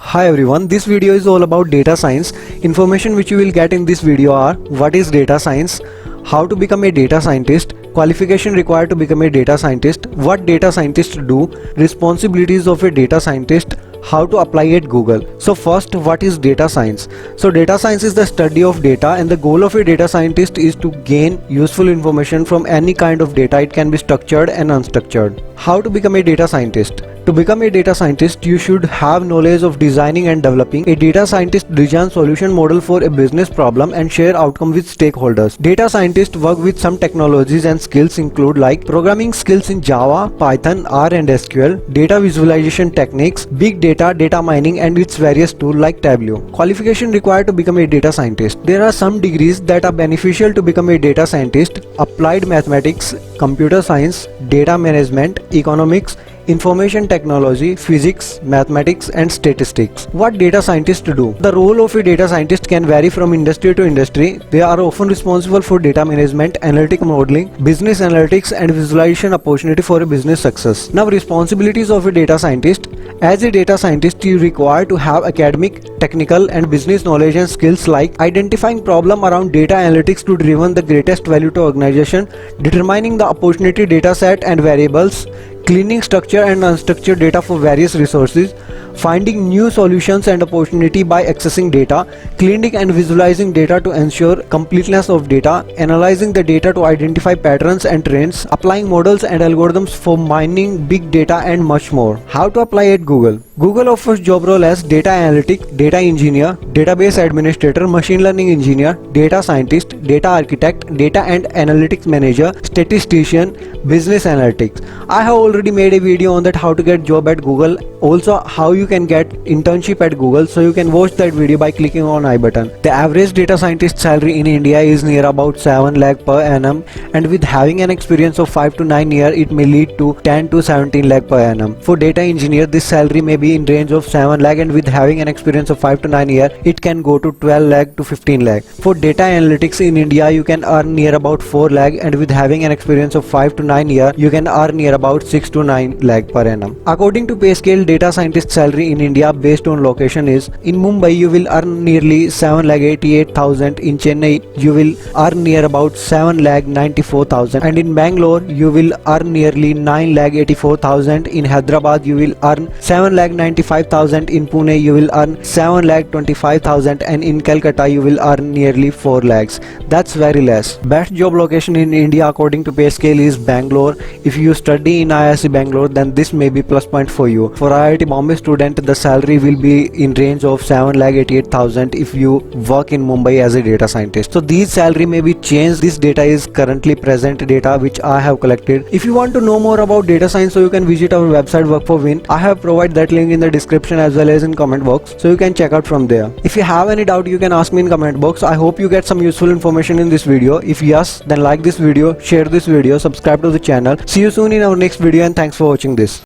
Hi everyone, this video is all about data science. Information which you will get in this video are: what is data science, how to become a data scientist, qualification required to become a data scientist, what data scientists do, responsibilities of a data scientist, how to apply at Google. So first, what is data science? So data science is the study of data, and the goal of a data scientist is to gain useful information from any kind of data. It can be structured and unstructured. How to become a data scientist? To become a data scientist, you should have knowledge of designing and developing. A data scientist designs solution model for a business problem and share outcome with stakeholders. Data scientists work with some technologies and skills include like programming skills in Java, Python, R and SQL, data visualization techniques, big data, data mining and its various tools like Tableau. Qualification required to become a data scientist. There are some degrees that are beneficial to become a data scientist: applied mathematics, computer science, data management, economics, information technology, physics, mathematics and statistics. What data scientists do? The role of a data scientist can vary from industry to industry. They are often responsible for data management, analytic modeling, business analytics and visualization opportunity for a business success. Now, responsibilities of a data scientist. As a data scientist, you require to have academic, technical and business knowledge and skills like identifying problem around data analytics to driven the greatest value to organization, determining the opportunity data set and variables, cleaning structured and unstructured data for various resources, finding new solutions and opportunity by accessing data, cleaning and visualizing data to ensure completeness of data, analyzing the data to identify patterns and trends, applying models and algorithms for mining big data and much more. How to apply at Google? Google offers job role as data analytic, data engineer, database administrator, machine learning engineer, data scientist, data architect, data and analytics manager, statistician, business analytics. I have already made a video on that, how to get job at Google, also how you can get internship at Google, so you can watch that video by clicking on I button. The average data scientist salary in India is near about 7 lakh per annum, and with having an experience of 5 to 9 years it may lead to 10 to 17 lakh per annum. For data engineer, this salary may be in range of 7 lakh, and with having an experience of 5 to 9 years it can go to 12 lakh to 15 lakh. For data analytics in India, you can earn near about 4 lakh, and with having an experience of 5 to 9 years you can earn near about 6 to 9 lakh per annum. According to pay scale, data scientist salary in India based on location is: in Mumbai you will earn nearly 7,88,000, in Chennai you will earn near about 7,94,000, and in Bangalore you will earn nearly 9,84,000, in Hyderabad you will earn 7,95,000, in Pune you will earn 7,25,000, and in Calcutta you will earn nearly 4 lakhs. That's very less. Best job location in India according to pay scale is Bangalore. If you study in IISc Bangalore, then this may be plus point for you. For IIT Bombay student, the salary will be in range of 7,88,000 if you work in Mumbai as a data scientist. So these salary may be changed. This data is currently present data which I have collected. If you want to know more about data science, so you can visit our website Work4Win. I have provided that link in the description as well as in comment box, so you can check out from there. If you have any doubt, you can ask me in comment box. I hope you get some useful information in this video. If yes, then like this video, share this video, subscribe to the channel. See you soon in our next video, and thanks for watching this.